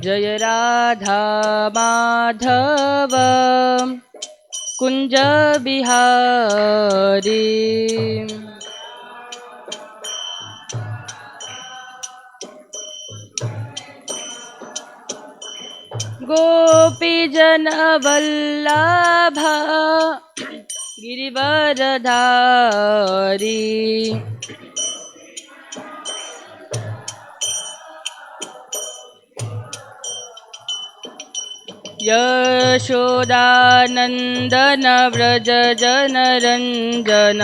जय राधा माधव कुंज बिहारी। गोपीजन वल्लभ गिरिवरधारी। यशोदानंदन व्रज जनरंजन।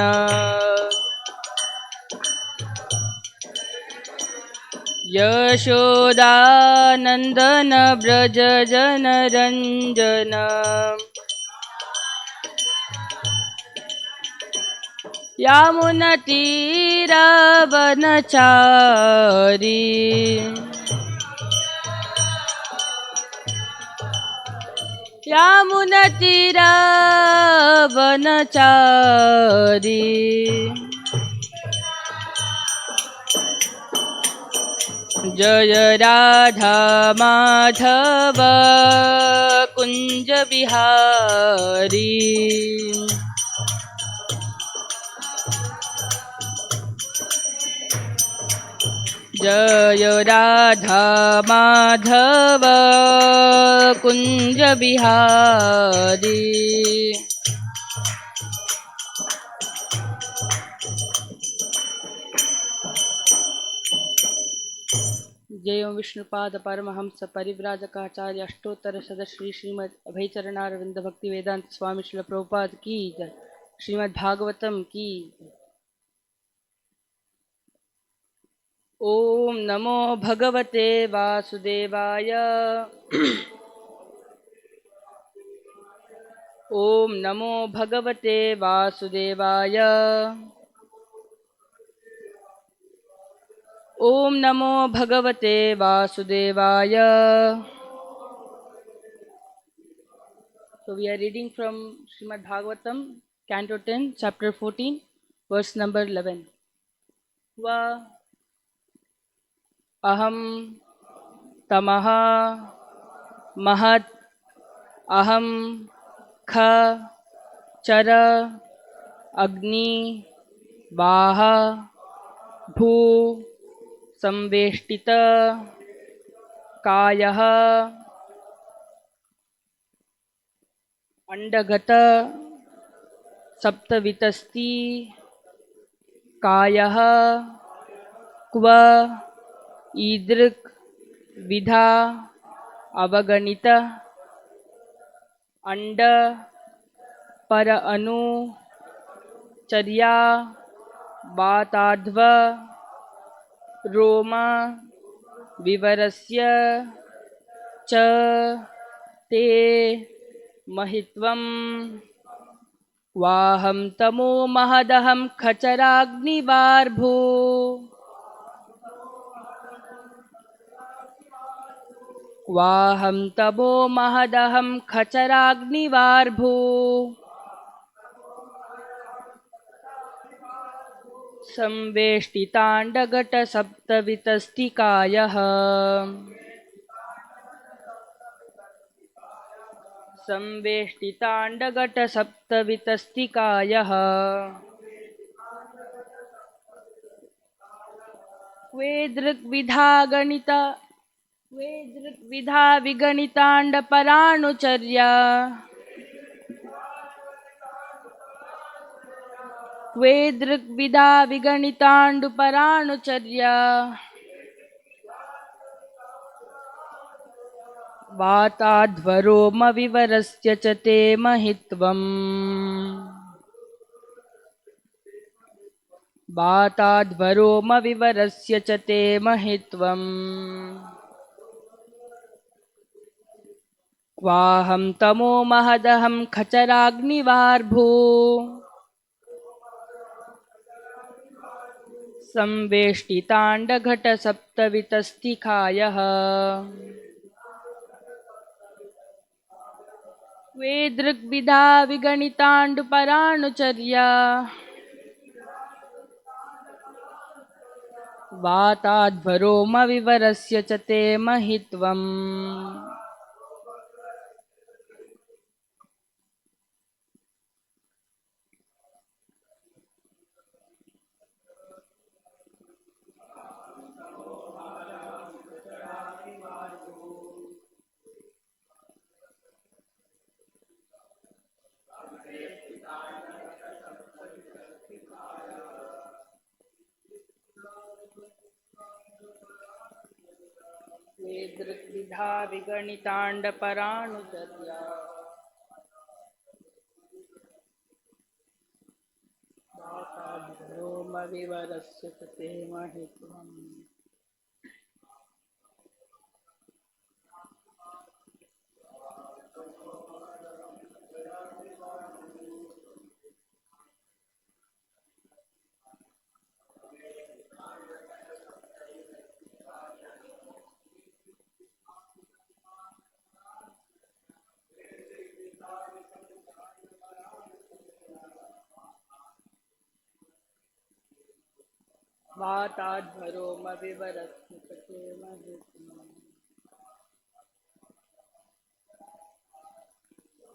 यशोदानंदन व्रज जनरंजन। यामुनतीरवनचारी। यामुनतीरवनचारी। जय राधा माधव कुंज बिहारी। जय राधा माधव कुंज बिहारी। जय ओं विष्णुपाद परमहंस परिव्राजकाचार्य अष्टोत्तर सदश्री श्रीमद् अभयचरणारविंद भक्ति वेदांत स्वामी श्रील प्रभुपाद की जय। श्रीमद् भागवतम की जय। ओम नमो भगवते वासुदेवाय। ओम नमो भगवते वासुदेवाय। ओम नमो भगवते वासुदेवाय। So we are reading from Srimad Bhagavatam, Canto 10, Chapter 14, verse number 11. Va aham tamaha mahat aham kha chara agni vaha भू संवेष्टित कायः अंडगत सप्तवितस्ति कायः क्व ईदृक् विधा अवगणित अंड पर अनु चर्या वाताध्व रोमा विवरस्य च ते महित्वं वाहं तमो महदहं खचराग्निवार्भो वाहं तमो महदहं खचराग्निवार्भो संवेष्टितांडघट सप्तवितस्तिकायः संवेष्टितांडघट सप्तवितस्तिकायः वे दृग्विधा गणिता वे दृग्विधा विगणितांड पराणुचर्या वे दृग्विधा विगणिताण्डुपराणुचर्या वाताध्वरोमविवरस्य च ते महित्वम् वाताध्वरोमविवरस्य च ते महित्वम् क्वाहं तमो महदहं खचराग्निवार्भो संवेष्टितांडघट सप्तवितस्तिकायः वे दृग्विधा विगणिताण्डुपराणुचर्या वाताध्वरोमविवरस्य च ते महित्वम् वेदृग्विधा विगणिताण्डपराणुचर्या वाताध्वरोमविवरस्य च ते महित्वम् वाताध्वरोमविवरस्य च ते महित्वम्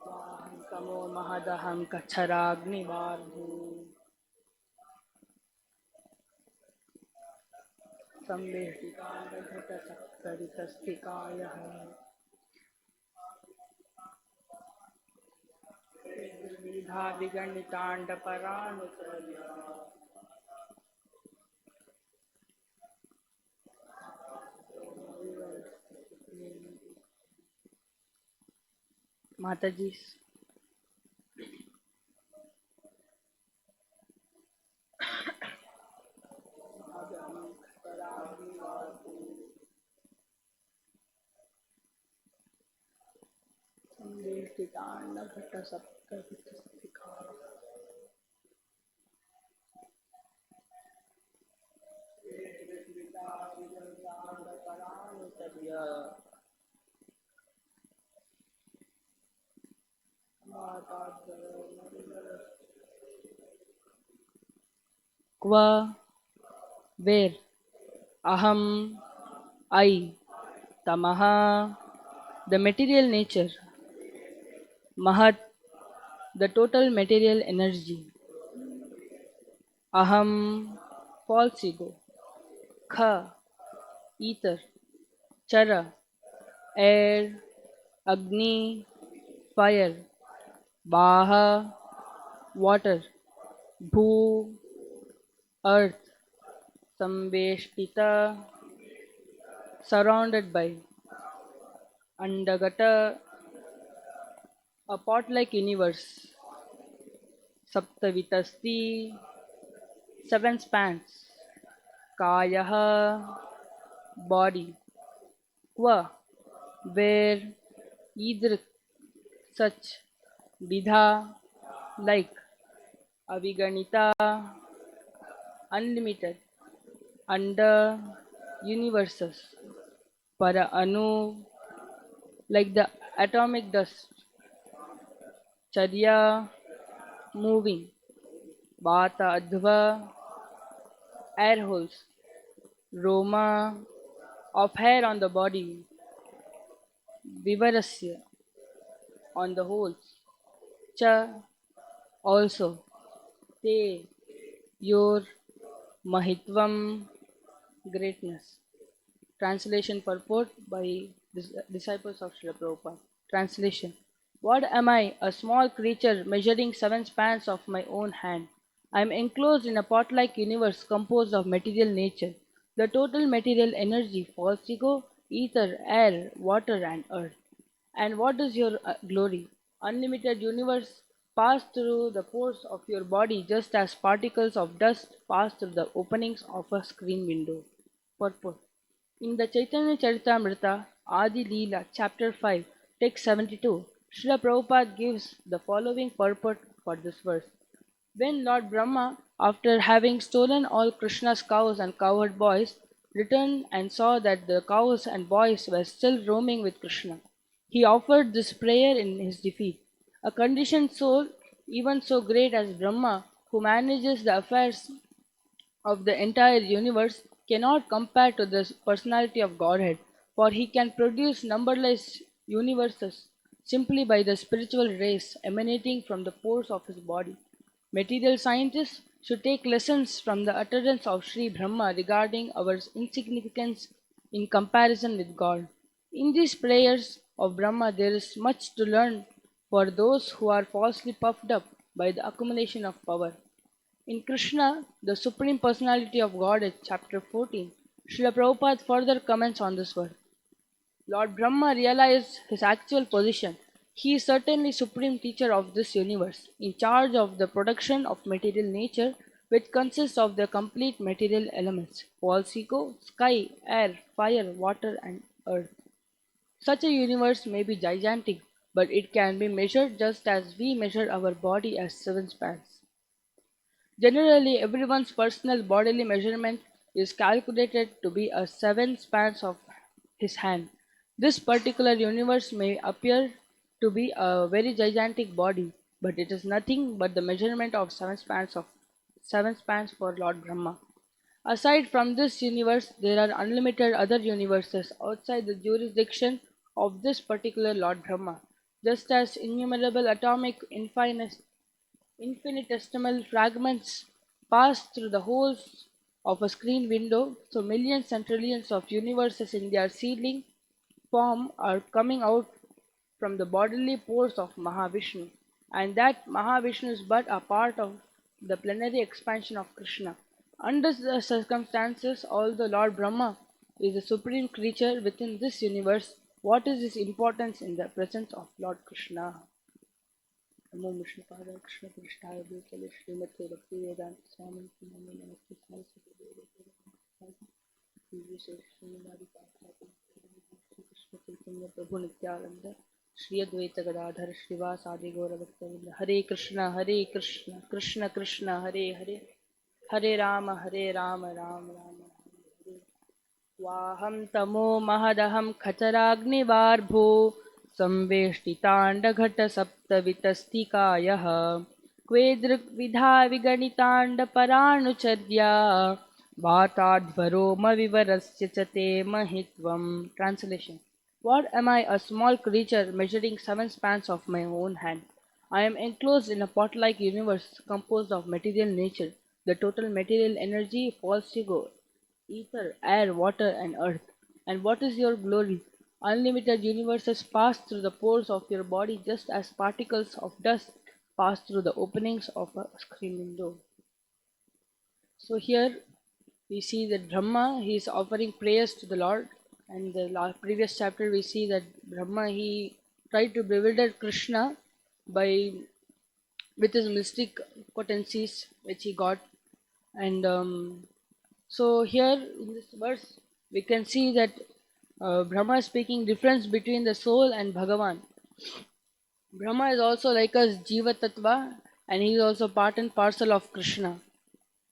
वाहं तमो महदहं कच्छराग्निवार्धू संवेष्टिकाण्डघटसप्तरितस्थिकायः विधा विगणिताण्डपराणुचर्या माताजी संवेष्टिकाण्डघटसप्तरितस्थिकायः विगणिताण्डपराणुचर्या क्व where aham I tamaha the material nature mahat the total material energy aham false ego kha ether chara air agni fire baha water bhu earth samveshtita surrounded by andagata a pot like universe saptavitasti seven spans kayah body kva where either such vidha like aviganita unlimited under universes para anu like the atomic dust charya moving vata adhva air holes roma of hair on the body vivarasya on the holes cha also te your mahitvam greatness. Translation purport by disciples of Srila Prabhupada. Translation. What am I? A small creature measuring seven spans of my own hand. I am enclosed in a pot-like universe composed of material nature. The total material energy, false ego, ether, air, water and earth. And what is your glory? Unlimited universe pass through the pores of your body just as particles of dust pass through the openings of a screen window. Purport. In the Chaitanya Charitamrita, Adi Leela, chapter 5, text 72, Srila Prabhupada gives the following purport for this verse. When Lord Brahma, after having stolen all Krishna's cows and cowherd boys, returned and saw that the cows and boys were still roaming with Krishna, he offered this prayer in his defeat. A conditioned soul, even so great as Brahma, who manages the affairs of the entire universe, cannot compare to the personality of Godhead, for he can produce numberless universes simply by the spiritual rays emanating from the pores of his body. Material scientists should take lessons from the utterance of Sri Brahma regarding our insignificance in comparison with God. In these prayers of Brahma, there is much to learn for those who are falsely puffed up by the accumulation of power. In Krishna, the Supreme Personality of Godhead, chapter 14, Srila Prabhupada further comments on this word. Lord Brahma realized his actual position. He is certainly supreme teacher of this universe, in charge of the production of material nature, which consists of the complete material elements false ego, sky, air, fire, water, and earth. Such a universe may be gigantic, but it can be measured just as we measure our body as seven spans. Generally, everyone's personal bodily measurement is calculated to be a seven spans of his hand. This particular universe may appear to be a very gigantic body, but it is nothing but the measurement of seven spans for Lord Brahma. Aside from this universe, there are unlimited other universes outside the jurisdiction of this particular Lord Brahma, just as innumerable atomic infinitesimal fragments pass through the holes of a screen window, so millions and trillions of universes in their seedling form are coming out from the bodily pores of Mahavishnu, and that Mahavishnu is but a part of the plenary expansion of Krishna. Under the circumstances, although Lord Brahma is the supreme creature within this universe, what is his importance in the presence of Lord Krishna? नमो विष्णुपादाय कृष्णपृष्ठाय भूतले श्रीमते भक्तिवेदांत स्वामी नमस्ते सारस्वती देवे श्री श्रीनिवारि श्री कृष्ण चैतन्य प्रभु नित्यानंद श्री अद्वैत गदाधर श्रीवासादि गौरभक्तवृंद हरे कृष्ण कृष्ण कृष्ण हरे हरे हरे राम राम राम हरे वाहं तमो महदहं खचराग्निवार्भो संवेष्टिताण्डघटसप्तवितस्तिकायः क्वेदृग्विधा विगणिताण्डपराणुचर्या वाताध्वरोमविवरस्य च ते महित्वम्. Translation. What am I, a small creature measuring seven spans of my own hand? I am enclosed in a pot-like universe composed of material nature, the total material energy, false ego, ether, air, water, and earth. And what is your glory? Unlimited universes pass through the pores of your body just as particles of dust pass through the openings of a screen window. So here we see that Brahma, he is offering prayers to the Lord. And the previous chapter we see that Brahma, he tried to bewilder Krishna by with his mystic potencies which he got. And so here in this verse we can see that Brahma is speaking difference between the soul and Bhagavan. Brahma is also like us Jiva Tattva, and he is also part and parcel of Krishna.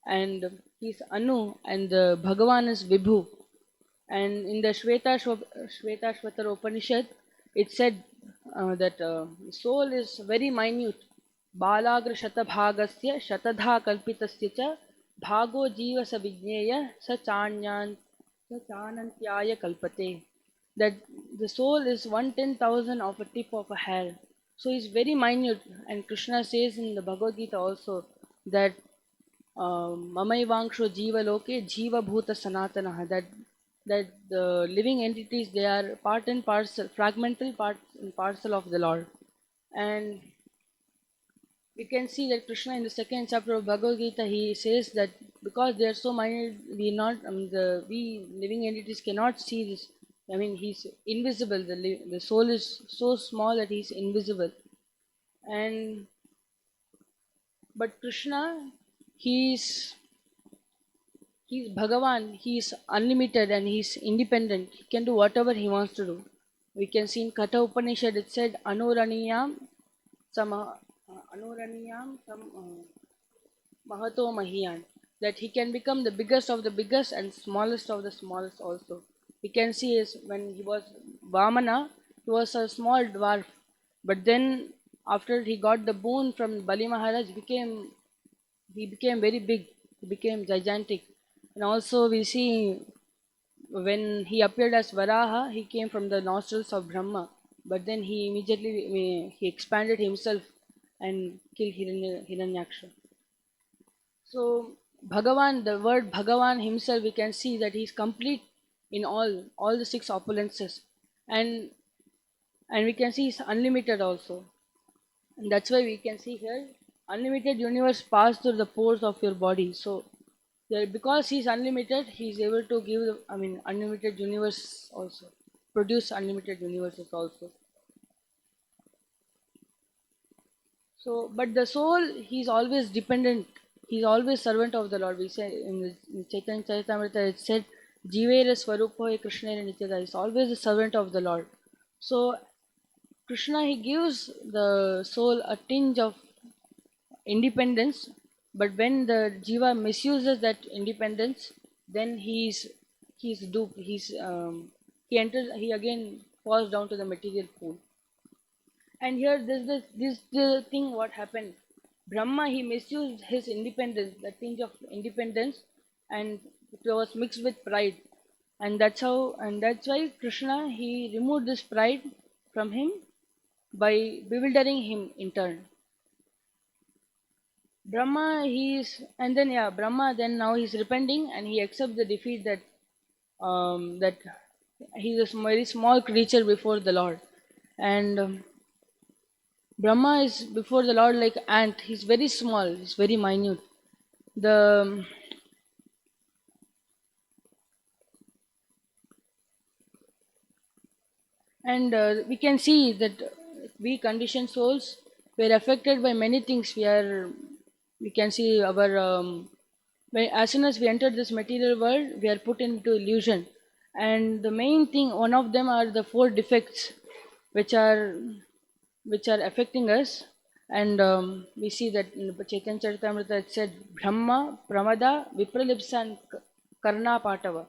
And he is Anu, and Bhagavan is Vibhu. And in the Shvetashvatara Upanishad, it said that soul is very minute. Balagra shatabhagasya shatadha kalpitasya cha bhago jiva savijneya sa chanantyaya kalpate. That the soul is 1/10,000 of a tip of a hair. So it's very minute. And Krishna says in the Bhagavad Gita also that Mamaivangsho Jiva Loke Jiva Bhuta Sanatana, that the living entities, they are part and parcel, fragmental part and parcel of the Lord. And we can see that Krishna in the second chapter of Bhagavad Gita, he says that because they are so minute, we living entities cannot see this. I mean, he's invisible. The soul is so small that he's invisible. And but Krishna, he's he's Bhagavan. He's unlimited and he's independent. He can do whatever he wants to do. We can see in Katha Upanishad it said Anuraniyam Sama Anuraniyam Sam Mahato Mahiyan, that he can become the biggest of the biggest and smallest of the smallest also. We can see is when he was Vamana, he was a small dwarf, but then after he got the boon from Bali Maharaj, he became very big, he became gigantic. And also we see when he appeared as Varaha, he came from the nostrils of Brahma, but then he immediately he expanded himself and killed Hiranyaksha. So Bhagavan, the word Bhagavan himself, we can see that he is complete in all the six opulences, and we can see he's unlimited also. And that's why we can see here unlimited universe pass through the pores of your body. So because he's unlimited, he's able to give unlimited universe also, produce unlimited universes also. So but the soul, he's always dependent, he's always servant of the Lord. We say in Chaitanya Charitamrita it said Jivera Swarupa Krishna Nityada, is always a servant of the Lord. So Krishna, he gives the soul a tinge of independence, but when the jiva misuses that independence, then he's duped. He again falls down to the material pool. And here this the thing what happened. Brahma, he misused his independence, the tinge of independence, and it was mixed with pride. And that's why Krishna, he removed this pride from him by bewildering him in turn. Brahma, Brahma then now he's repenting and he accepts the defeat that he's a very small creature before the Lord, and Brahma is before the Lord like ant. He's very small. He's very minute. The and We can see that we conditioned souls were affected by many things. We can see our as soon as we enter this material world, we are put into illusion, and the main thing, one of them, are the four defects which are affecting us. And we see that in the Chaitanya Charitamrita it said Brahma, Pramada, Vipralipsa, and Karna Patava.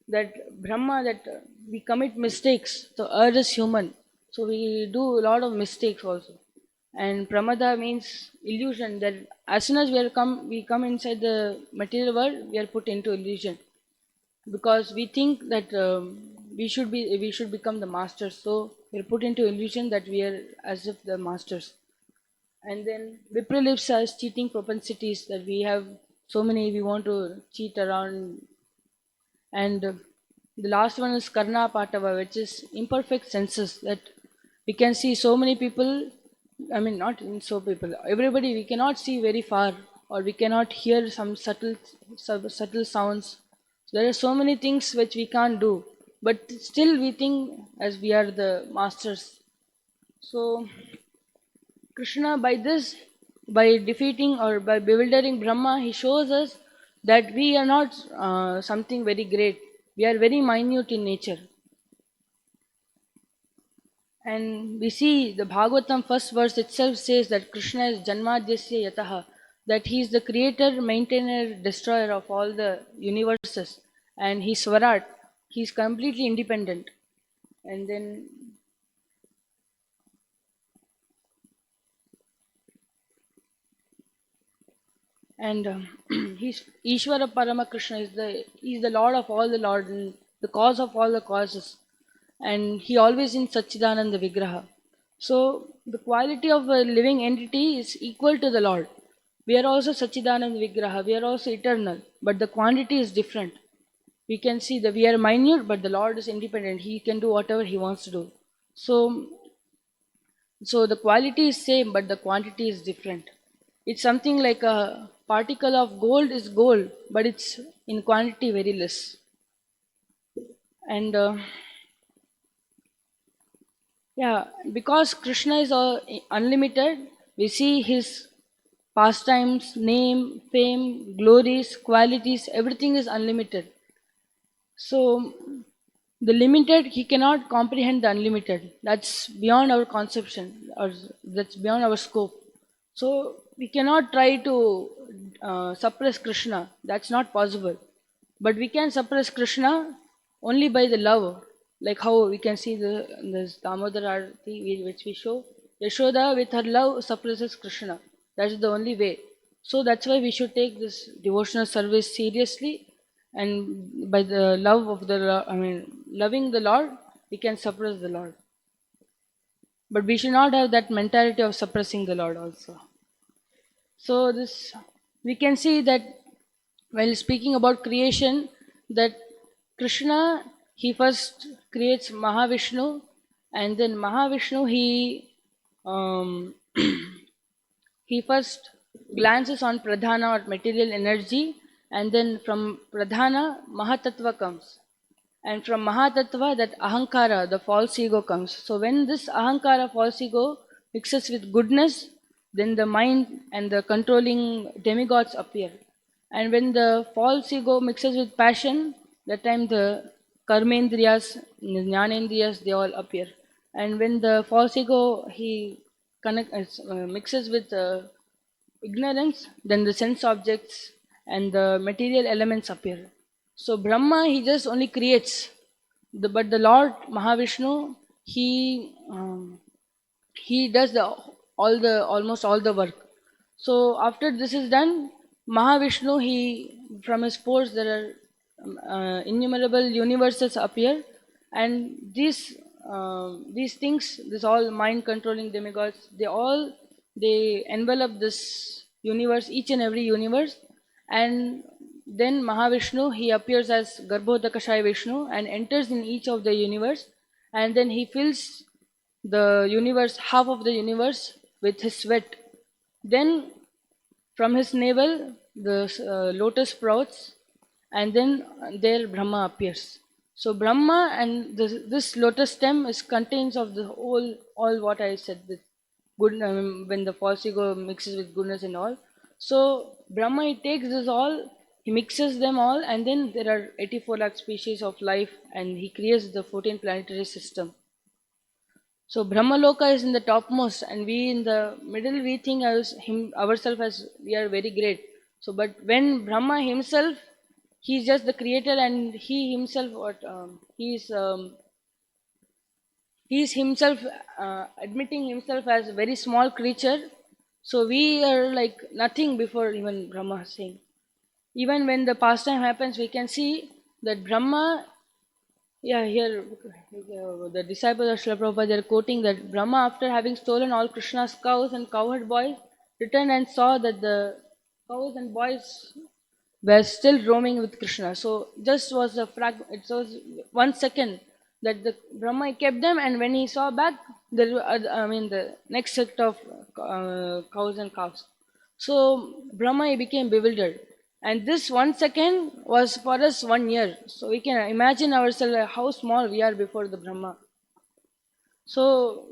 That Brahma, that we commit mistakes. So earth is human, so we do a lot of mistakes also. And Pramada means illusion. That as soon as we come inside the material world, we are put into illusion because we think that we should become the masters. So we're put into illusion that we are as if the masters. And then Vipralipsa is cheating propensities, that we have so many, we want to cheat around. And the last one is Karna Patava, which is imperfect senses, that we can see so many people, not in so people, everybody, we cannot see very far, or we cannot hear some subtle sounds. There are so many things which we can't do, but still we think as we are the masters. So Krishna, by defeating or by bewildering Brahma, he shows us that we are not something very great. We are very minute in nature. And we see the Bhagavatam first verse itself says that Krishna is Janmadhyasya Yataha, that he is the creator, maintainer, destroyer of all the universes. And he's Swarat, he's completely independent. And then he's Ishvara Parama Krishna, he's the Lord of all the Lord and the cause of all the causes, and he always in Satchidananda Vigraha. So the quality of a living entity is equal to the Lord. We are also Satchidananda Vigraha, we are also eternal, but the quantity is different. We can see that we are minute, but the Lord is independent. He can do whatever he wants to do. So the quality is same, but the quantity is different. It's something like a particle of gold is gold, but it's in quantity very less. And because Krishna is unlimited, we see his pastimes, name, fame, glories, qualities, everything is unlimited. So the limited, he cannot comprehend the unlimited. That's beyond our conception, or that's beyond our scope. So we cannot try to suppress Krishna. That's not possible. But we can suppress Krishna only by the love, like how we can see this Damodar Arati which we show. Yashoda with her love suppresses Krishna. That's the only way. So that's why we should take this devotional service seriously, and by the love of loving the Lord, we can suppress the Lord. But we should not have that mentality of suppressing the Lord also. So this we can see that while speaking about creation, that Krishna, he first creates Mahavishnu, and then Mahavishnu um, he first glances on Pradhana or material energy, and then from Pradhana Mahatattva comes, and from Mahatattva that Ahankara, the false ego, comes. So when this Ahankara, false ego, mixes with goodness, then the mind and the controlling demigods appear. And when the false ego mixes with passion, that time the karmendriyas, jnanendriyas, they all appear. And when the false ego mixes with ignorance, then the sense objects and the material elements appear. So Brahma, he just only creates, but the Lord Mahavishnu, he does the almost all the work. So after this is done, Mahavishnu, he from his pores there are innumerable universes appear, and these things, this all mind controlling demigods, they envelop this universe, each and every universe, and then Mahavishnu, he appears as Garbhodakashaya Vishnu and enters in each of the universe, and then he fills the universe, half of the universe, with his sweat. Then from his navel, the lotus sprouts, and then there Brahma appears. So Brahma and this lotus stem is contains of the whole, all what I said. The good, when the false ego mixes with goodness and all. So Brahma, he takes this all, he mixes them all, and then there are 84 lakh species of life, and he creates the 14 planetary system. So Brahmaloka is in the topmost, and we in the middle, we think ourselves as we are very great. So, but when Brahma himself, he is just the creator, and he himself, he is himself admitting himself as a very small creature. So we are like nothing before even Brahma saying. Even when the pastime happens, we can see that Brahma, yeah, here the disciples of Srila Prabhupada, they are quoting that Brahma, after having stolen all Krishna's cows and cowherd boys, returned and saw that the cows and boys were still roaming with Krishna. So just was it was 1 second that the Brahma kept them, and when he saw back, the next set of cows and calves. So Brahma, he became bewildered, and this 1 second was for us 1 year. So we can imagine ourselves how small we are before the Brahma. So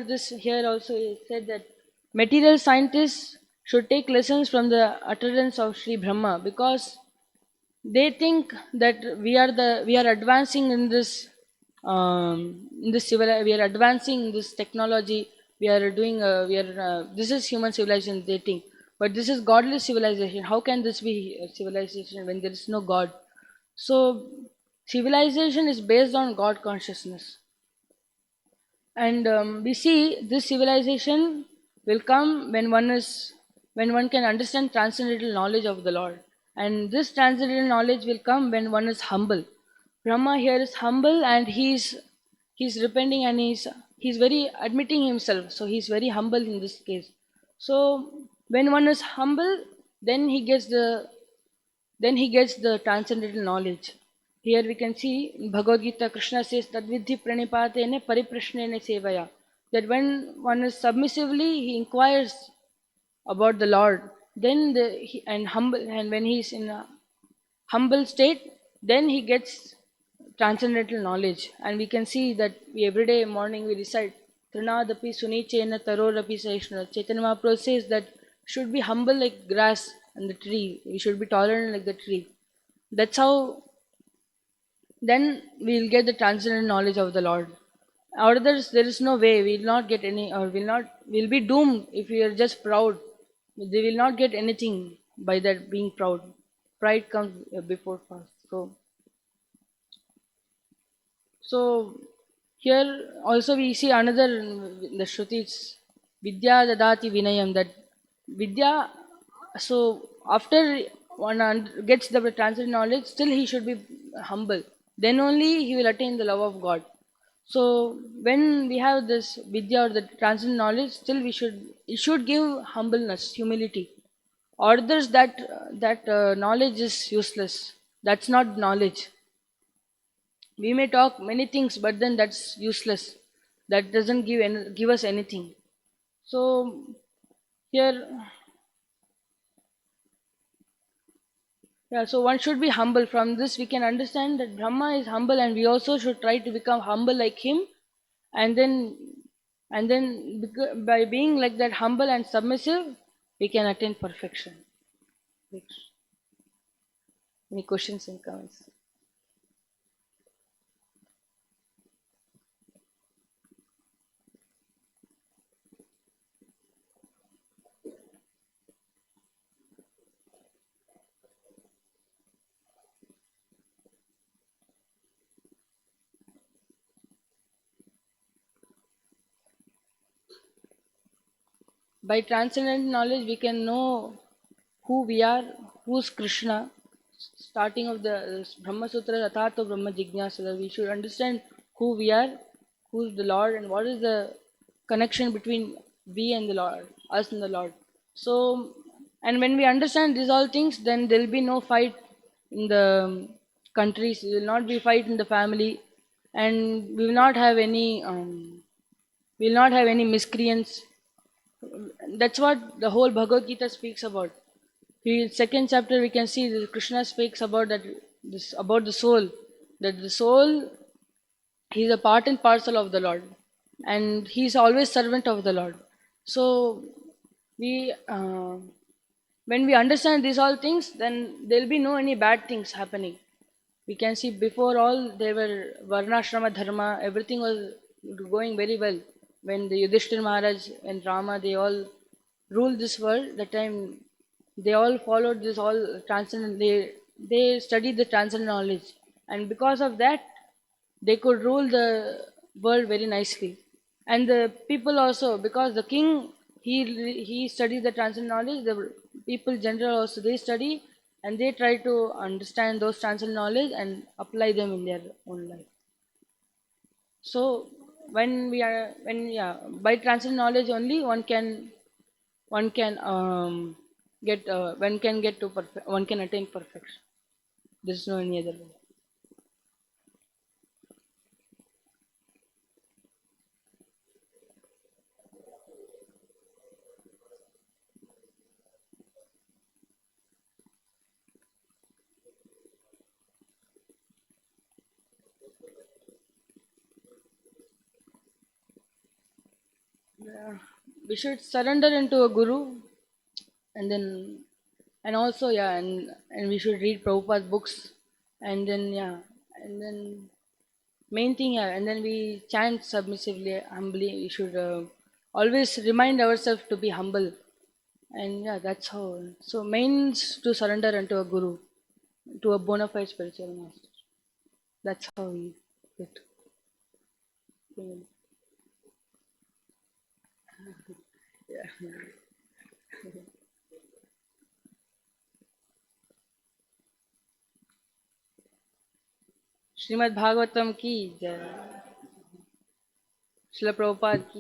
this here also is said that material scientists should take lessons from the utterance of Sri Brahma, because they think that we are advancing in this we are advancing in this technology. We are doing this is human civilization, they think, but this is godless civilization. How can this be a civilization when there is no God? So civilization is based on God consciousness, and we see this civilization will come when one can understand transcendental knowledge of the Lord, and this transcendental knowledge will come when one is humble. Brahma here is humble, and he's repenting, and he's very admitting himself, so he's very humble in this case. So when one is humble, then he gets the transcendental knowledge. Here we can see in Bhagavad Gita, Krishna says, Tadvidhi pranipatene pariprashnene sevaya. That when one is submissively, he inquires about the Lord, then and when he's in a humble state, then he gets transcendental knowledge. And we can see that we every day morning we recite Trinadapi Sunichena Tarorapi Saishna. Chaitanya Mahaprabhu says that should be humble like grass and the tree. We should be tolerant like the tree. That's how then we'll get the transcendental knowledge of the Lord. Others, there is no way. We'll not get any, or we'll be doomed if we are just proud. They will not get anything by that being proud. Pride comes before fast. So here also we see another in the Shrutis, Vidya Dadati Vinayam, that Vidya, so after gets the transcendental knowledge, still he should be humble. Then only he will attain the love of God. So when we have this vidya or the transcendental knowledge, still it should give humbleness, humility. Others that knowledge is useless. That's not knowledge. We may talk many things, but then that's useless. That doesn't give us anything. So here, yeah, so one should be humble. From this, we can understand that Brahma is humble, and we also should try to become humble like him. And then, by being like that, humble and submissive, we can attain perfection. Any questions and comments? By transcendent knowledge, we can know who we are, who's Krishna. Starting of the Brahma Sutra, Athato Brahma Jignasa, we should understand who we are, who's the Lord, and what is the connection between we and the Lord, us and the Lord. So, and when we understand these all things, then there will be no fight in the countries. There will not be fight in the family, and we will not have any miscreants. That's what the whole Bhagavad Gita speaks about. Second chapter we can see that Krishna speaks about this about the soul. That the soul, he is a part and parcel of the Lord, and he is always servant of the Lord. So we when we understand these all things, then there will be no any bad things happening. We can see before all there were varnashrama dharma, everything was going very well. When the Yudhishthir Maharaj and Rama, they all ruled this world, that time they all followed this all transcendent, they studied the transcendent knowledge, and because of that they could rule the world very nicely. And the people also, because the king, he studies the transcendent knowledge, the people general also they study, and they try to understand those transcendent knowledge and apply them in their own life. So when yeah, by transcendent knowledge only one can get one can get to perfect, one can attain perfection. There's no any other way. Yeah. We should surrender into a guru, and then and also yeah, and we should read Prabhupada's books, and then yeah, and then main thing yeah, and then we chant submissively, humbly. We should always remind ourselves to be humble, and yeah, that's how. So mains to surrender into a guru, to a bona fide spiritual master. That's how we get. Yeah. Shrimad Bhagavatam की जय, श्रील प्रभुपाद की